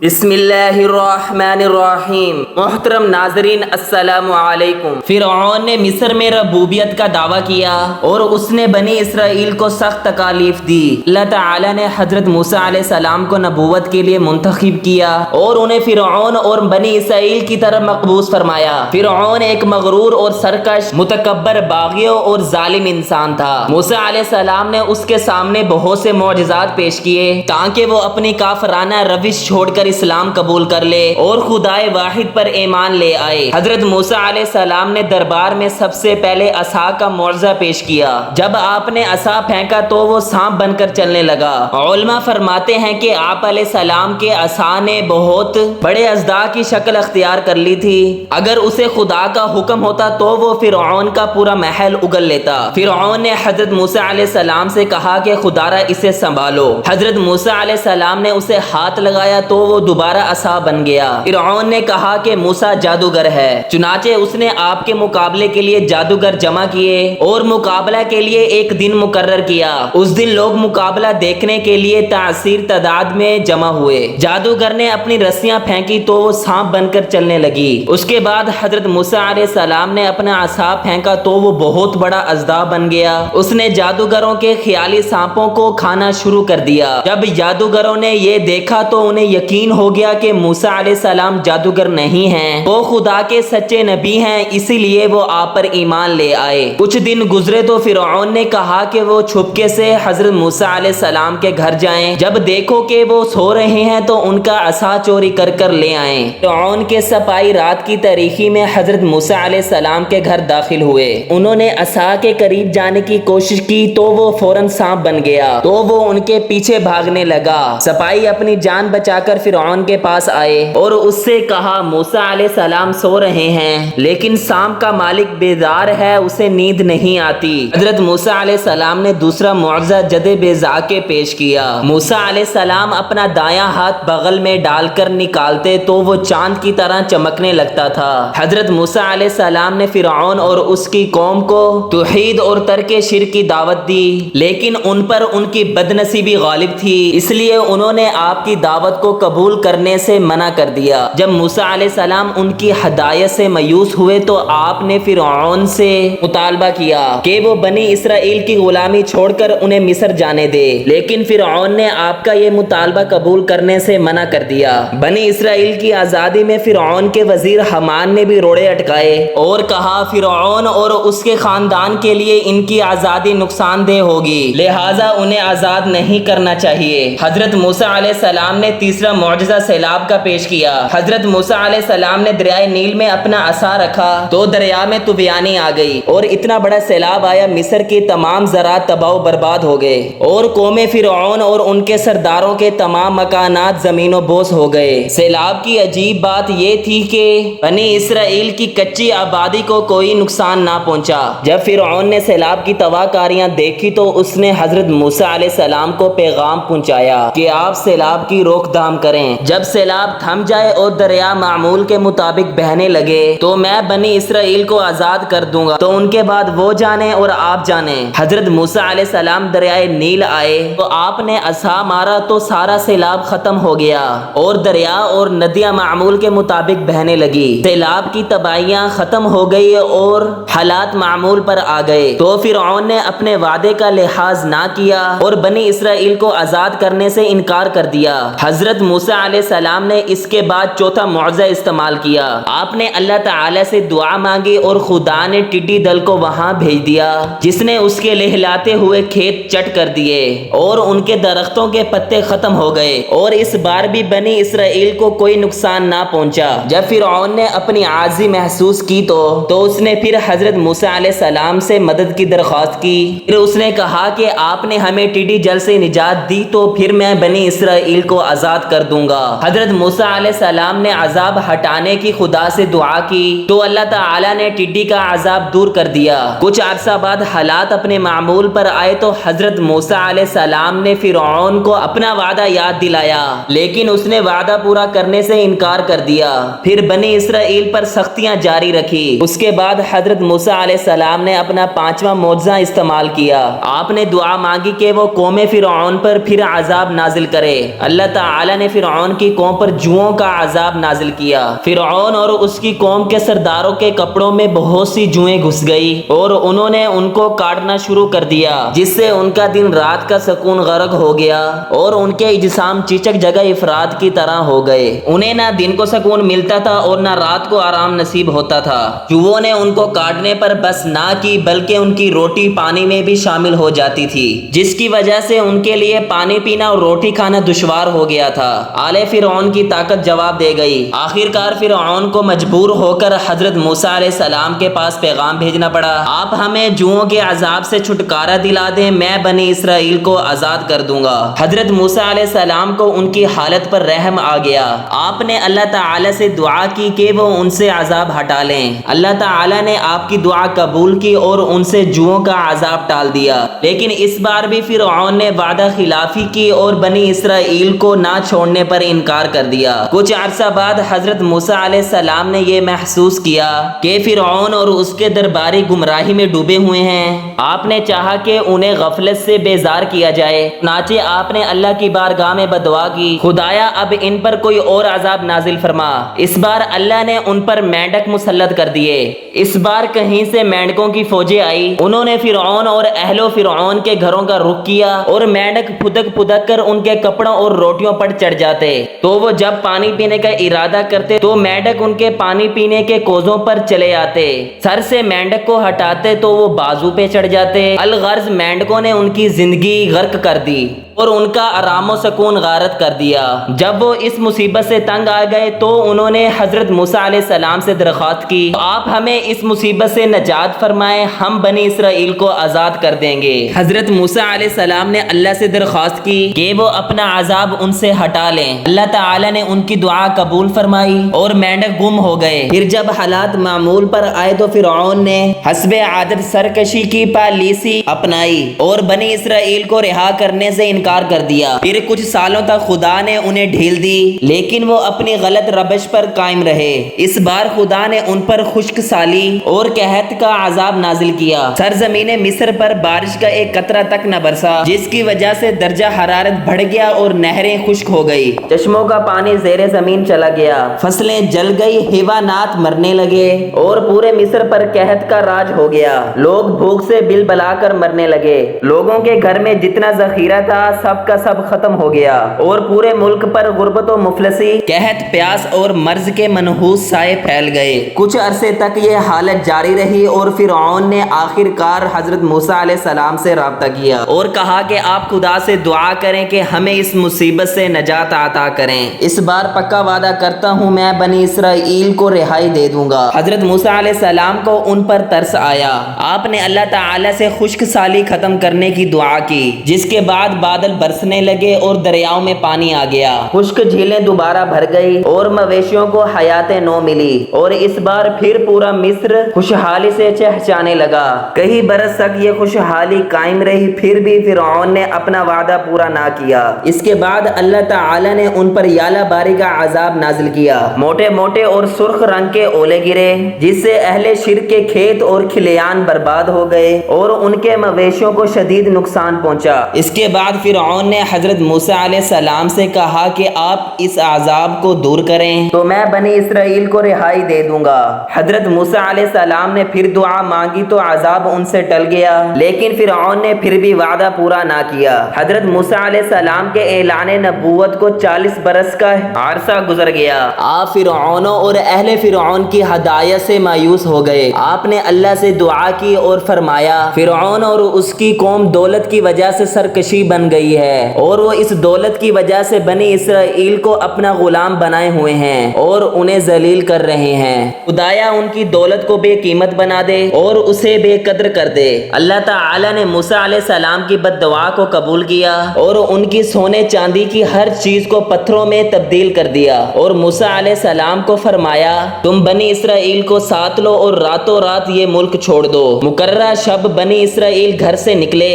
بسم اللہ الرحمن الرحیم۔ محترم ناظرین السلام علیکم۔ فرعون نے مصر میں ربوبیت کا دعویٰ کیا اور اس نے بنی اسرائیل کو سخت تکالیف دی۔ اللہ تعالی نے حضرت موسیٰ علیہ السلام کو نبوت کے لیے منتخب کیا اور انہیں فرعون اور بنی اسرائیل کی طرف مقبوض فرمایا۔ فرعون ایک مغرور اور سرکش، متکبر، باغی اور ظالم انسان تھا۔ موسیٰ علیہ السلام نے اس کے سامنے بہت سے معجزات پیش کیے تاکہ وہ اپنی کافرانہ روش چھوڑ کر اسلام قبول کر لے اور خدائے واحد پر ایمان لے آئے۔ حضرت موسیٰ علیہ السلام نے دربار میں سب سے پہلے عصا کا معجزہ پیش کیا۔ جب آپ نے عصا پھینکا تو وہ سانپ بن کر چلنے لگا۔ علماء فرماتے ہیں کہ آپ علیہ السلام کے عصا نے بہت بڑے اژدہا کی شکل اختیار کر لی تھی۔ اگر اسے خدا کا حکم ہوتا تو وہ فرعون کا پورا محل اگل لیتا۔ فرعون نے حضرت موسیٰ علیہ السلام سے کہا کہ خدا را اسے سنبھالو۔ حضرت موسیٰ علیہ السلام نے اسے ہاتھ لگایا تو وہ دوبارہ عصا بن گیا۔ فرعون نے کہا کہ موسیٰ جادوگر ہے، چنانچہ اس نے آپ کے مقابلے کے لیے جادوگر جمع کیے اور مقابلہ کے لیے ایک دن مقرر کیا۔ اس دن لوگ مقابلہ دیکھنے کے لیے تعصیر تعداد میں جمع ہوئے۔ جادوگر نے اپنی رسیاں پھینکی تو وہ سانپ بن کر چلنے لگی۔ اس کے بعد حضرت موسیٰ علیہ السلام نے اپنا عصا پھینکا تو وہ بہت بڑا اژدہا بن گیا۔ اس نے جادوگروں کے خیالی سانپوں کو کھانا شروع کر دیا۔ جب جادوگروں نے یہ دیکھا تو انہیں یقین ہو گیا کہ موسیٰ علیہ السلام جادوگر نہیں ہیں، وہ خدا کے سچے نبی ہیں، اسی لیے وہ آپ پر ایمان لے آئے۔ کچھ دن گزرے تو فرعون نے کہا کہ وہ چھپکے سے حضرت موسیٰ علیہ السلام کے گھر جائیں۔ جب دیکھو کہ وہ سو رہے ہیں تو ان کا عصا چوری کر کر لے آئیں۔ فرعون کے سپاہی رات کی تاریکی میں حضرت موسیٰ علیہ السلام کے گھر داخل ہوئے۔ انہوں نے عصا کے قریب جانے کی کوشش کی تو وہ فوراً سانپ بن گیا تو وہ ان کے پیچھے بھاگنے لگا۔ سپاہی اپنی جان بچا کر فرعون کے پاس آئے اور اس سے کہا موسیٰ علیہ السلام سو رہے ہیں لیکن سانپ کا مالک بیدار ہے، اسے نیند نہیں آتی۔ حضرت موسیٰ علیہ السلام نے دوسرا معجزہ جد بیضا کے پیش کیا۔ موسیٰ علیہ السلام اپنا دایاں ہاتھ بغل میں ڈال کر نکالتے تو وہ چاند کی طرح چمکنے لگتا تھا۔ حضرت موسیٰ علیہ السلام نے فرعون اور اس کی قوم کو توحید اور ترک شرک کی دعوت دی لیکن ان پر ان کی بدنصیبی غالب تھی، اس لیے انہوں نے آپ کی دعوت کو قبول کرنے سے منع کر دیا۔ جب موسیٰ علیہ السلام ان کی ہدایت سے مایوس ہوئے تو آپ نے فرعون سے مطالبہ کیا کہ وہ بنی اسرائیل کی غلامی چھوڑ کر انہیں مصر جانے دے، لیکن فرعون نے آپ کا یہ مطالبہ قبول کرنے سے منع کر دیا۔ بنی اسرائیل کی آزادی میں فرعون کے وزیر حامان نے بھی روڑے اٹکائے اور کہا فرعون اور اس کے خاندان کے لیے ان کی آزادی نقصان دہ ہوگی، لہٰذا انہیں آزاد نہیں کرنا چاہیے۔ حضرت موسیٰ علیہ السلام نے تیسرا معجزہ سیلاب کا پیش کیا۔ حضرت موسیٰ علیہ السلام نے دریائے نیل میں اپنا عصا رکھا تو دریا میں طوفانی آ گئی اور اتنا بڑا سیلاب آیا مصر کی تمام زراعت تباہ و برباد ہو گئے اور قوم فرعون اور ان کے سرداروں کے تمام مکانات زمین و بوس ہو گئے۔ سیلاب کی عجیب بات یہ تھی کہ بنی اسرائیل کی کچی آبادی کو کوئی نقصان نہ پہنچا۔ جب فرعون نے سیلاب کی تباہ کاریاں دیکھی تو اس نے حضرت موسیٰ علیہ السلام کو پیغام پہنچایا کہ آپ سیلاب کی روک تھام کریں۔ جب سیلاب تھم جائے اور دریا معمول کے مطابق بہنے لگے تو میں بنی اسرائیل کو آزاد کر دوں گا، تو ان کے بعد وہ جانے اور آپ جانے۔ حضرت موسیٰ علیہ السلام دریائے نیل آئے تو آپ نے عصا مارا تو سارا سیلاب ختم ہو گیا اور دریا اور ندیاں معمول کے مطابق بہنے لگی۔ سیلاب کی تباہیاں ختم ہو گئی اور حالات معمول پر آ گئے تو فرعون نے اپنے وعدے کا لحاظ نہ کیا اور بنی اسرائیل کو آزاد کرنے سے انکار کر دیا۔ حضرت موسیٰ علیہ السلام نے اس کے بعد چوتھا معجزہ استعمال کیا۔ آپ نے اللہ تعالی سے دعا مانگی اور خدا نے ٹڈی دل کو وہاں بھیج دیا جس نے اس کے لہلاتے ہوئے کھیت چٹ کر دیے اور ان کے درختوں کے پتے ختم ہو گئے اور اس بار بھی بنی اسرائیل کو کوئی نقصان نہ پہنچا۔ جب فرعون نے اپنی عاجزی محسوس کی تو اس نے پھر حضرت موسیٰ علیہ السلام سے مدد کی درخواست کی۔ پھر اس نے کہا کہ آپ نے ہمیں ٹڈی جل سے نجات دی تو پھر میں بنی اسرائیل کو آزاد کر دوں گا۔ حضرت موسیٰ علیہ السلام نے عذاب ہٹانے کی خدا سے دعا کی تو اللہ تعالی نے ٹڈی کا عذاب دور کر دیا۔ کچھ عرصہ بعد حالات اپنے معمول پر آئے تو حضرت موسیٰ علیہ السلام نے فرعون کو اپنا وعدہ یاد دلایا لیکن اس نے وعدہ پورا کرنے سے انکار کر دیا۔ پھر بنی اسرائیل پر سختیاں جاری رکھی۔ اس کے بعد حضرت موسیٰ علیہ السلام نے اپنا پانچواں معجزہ استعمال کیا۔ آپ نے دعا مانگی کہ وہ قوم فرعون پر پھر عذاب نازل کرے۔ اللہ تعالی نے فرعون فرعون کی قوم پر جوؤں کا عذاب نازل کیا۔ فرعون اور اس کی قوم کے سرداروں کے کپڑوں میں بہت سی جوئیں گھس گئی اور انہوں نے ان کو کاٹنا شروع کر دیا، جس سے ان کا دن رات کا سکون غرق ہو گیا اور ان کے اجسام چیچک جگہ افراد کی طرح ہو گئے۔ انہیں نہ دن کو سکون ملتا تھا اور نہ رات کو آرام نصیب ہوتا تھا۔ جوؤں نے ان کو کاٹنے پر بس نہ کی بلکہ ان کی روٹی پانی میں بھی شامل ہو جاتی تھی، جس کی وجہ سے ان کے لیے پانی پینا اور روٹی کھانا دشوار ہو گیا تھا۔ آل فرعون کی طاقت جواب دے گئی۔ آخر کار فرعون کو مجبور ہو کر حضرت موسیٰ علیہ السلام کے پاس پیغام بھیجنا پڑا، آپ ہمیں جوؤں کے عذاب سے چھٹکارا دلا دیں، میں بنی اسرائیل کو آزاد کر دوں گا۔ حضرت موسیٰ علیہ السلام کو ان کی حالت پر رحم آ گیا۔ آپ نے اللہ تعالی سے دعا کی کہ وہ ان سے عذاب ہٹا لیں۔ اللہ تعالی نے آپ کی دعا قبول کی اور ان سے جوؤں کا عذاب ٹال دیا، لیکن اس بار بھی فرعون نے وعدہ خلافی کی اور بنی اسرائیل کو نہ چھوڑنے پر انکار کر دیا۔ کچھ عرصہ بعد حضرت موسیٰ علیہ السلام نے یہ محسوس کیا کہ فرعون اور اس کے درباری گمراہی میں ڈوبے ہوئے ہیں۔ آپ نے چاہا کہ انہیں غفلت سے بیزار کیا جائے، چنانچہ آپ نے اللہ کی بارگاہ میں بدعا کی، خدایا اب ان پر کوئی اور عذاب نازل فرما۔ اس بار اللہ نے ان پر مینڈک مسلط کر دیے۔ اس بار کہیں سے مینڈکوں کی فوجیں آئی، انہوں نے فرعون اور اہل و فرعون کے گھروں کا رخ کیا اور مینڈک پھدک پھدک کر ان کے کپڑوں اور روٹیوں پر چڑھ جاتے، تو وہ جب پانی پینے کا ارادہ کرتے تو مینڈک ان کے پانی پینے کے کوزوں پر چلے آتے، سر سے مینڈک کو ہٹاتے تو وہ بازو پہ چڑھ جاتے۔ الغرض مینڈکوں نے ان کی زندگی غرق کر دی اور ان کا آرام و سکون غارت کر دیا۔ جب وہ اس مصیبت سے تنگ آ گئے تو انہوں نے حضرت موسیٰ علیہ السلام سے درخواست کی، آپ ہمیں اس مصیبت سے نجات فرمائیں، ہم بنی اسرائیل کو آزاد کر دیں گے۔ حضرت موسیٰ علیہ السلام نے اللہ سے درخواست کی کہ وہ اپنا عذاب ان سے ہٹا لیں۔ اللہ تعالی نے ان کی دعا قبول فرمائی اور مینڈک گم ہو گئے۔ پھر جب حالات معمول پر آئے تو فرعون نے حسب عادت سرکشی کی پالیسی اپنائی اور بنی اسرائیل کو رہا کرنے سے انکار کر دیا۔ پھر کچھ سالوں تک خدا نے انہیں ڈھیل دی، لیکن وہ اپنی غلط روش پر قائم رہے۔ اس بار خدا نے ان پر خشک سالی اور قحط کا عذاب نازل کیا۔ سرزمین مصر پر بارش کا ایک قطرہ تک نہ برسا، جس کی وجہ سے درجہ حرارت بڑھ گیا اور نہریں خشک ہو گئی، چشموں کا پانی زیر زمین چلا گیا، فصلیں جل گئی، حیوانات مرنے لگے اور پورے مصر پر قحط کا راج ہو گیا۔ لوگ بھوک سے بل بلا کر مرنے لگے، لوگوں کے گھر میں جتنا ذخیرہ تھا سب کا سب ختم ہو گیا اور پورے ملک پر غربت و مفلسی، قحط، پیاس اور مرض کے منحوس سائے پھیل گئے۔ کچھ عرصے تک یہ حالت جاری رہی اور فرعون نے آخر کار حضرت موسیٰ علیہ السلام سے رابطہ کیا اور کہا کہ آپ خدا سے دعا کریں کہ ہمیں اس مصیبت سے نجات عطا کریں، اس بار پکا وعدہ کرتا ہوں میں بنی اسرائیل کو رہائی دے دوں گا۔ حضرت موسیٰ علیہ السلام کو ان پر ترس آیا، آپ نے اللہ تعالی سے خشک سالی ختم کرنے کی دعا کی، جس کے بعد بادل برسنے لگے اور دریاؤں میں پانی آ گیا، خشک جھیلیں دوبارہ بھر گئی اور مویشیوں کو حیات نو ملی اور اس بار پھر پورا مصر خوشحالی سے چہچانے لگا۔ کئی برس تک یہ خوشحالی قائم رہی، پھر بھی فرعون نے اپنا وعدہ پورا نہ کیا۔ اس کے بعد اللہ تعالی نے ان پر یالہ باری کا عذاب نازل کیا، موٹے موٹے اور سرخ رنگ کے اولے گرے، جس سے اہل شرک کے کھیت اور کھلیان برباد ہو گئے اور ان کے مویشیوں کو شدید نقصان پہنچا۔ اس کے بعد فرعون نے حضرت موسیٰ علیہ السلام سے کہا کہ آپ اس عذاب کو دور کریں تو میں بنی اسرائیل کو رہائی دے دوں گا۔ حضرت موسیٰ علیہ السلام نے پھر دعا مانگی تو عذاب ان سے ٹل گیا، لیکن فرعون نے پھر بھی وعدہ پورا نہ کیا۔ حضرت موسیٰ علیہ السلام کے اعلان نبوت کو 40 برس کا عرصہ گزر گیا۔ آپ فرعونوں اور اہل فرعون کی ہدایت سے مایوس ہو گئے۔ آپ نے اللہ سے دعا کی اور فرمایا، فرعون اور اس کی قوم دولت کی وجہ سے سرکشی بن گئی ہے اور وہ اس دولت کی وجہ سے بنی اسرائیل کو اپنا غلام بنائے ہوئے ہیں اور انہیں ذلیل کر رہے ہیں۔ خدایا ان کی دولت کو بے قیمت بنا دے اور اسے بے قدر کر دے۔ اللہ تعالی نے موسیٰ علیہ السلام کی بد دعا کو قبول کیا اور ان کی سونے چاندی کی ہر چیز کو پتھروں میں تبدیل کر دیا اور موسیٰ علیہ السلام کو فرمایا، تم بنی اسرائیل کو ساتھ لو اور راتوں رات یہ ملک چھوڑ دو۔ مقررہ شب بنی اسرائیل گھر سے نکلے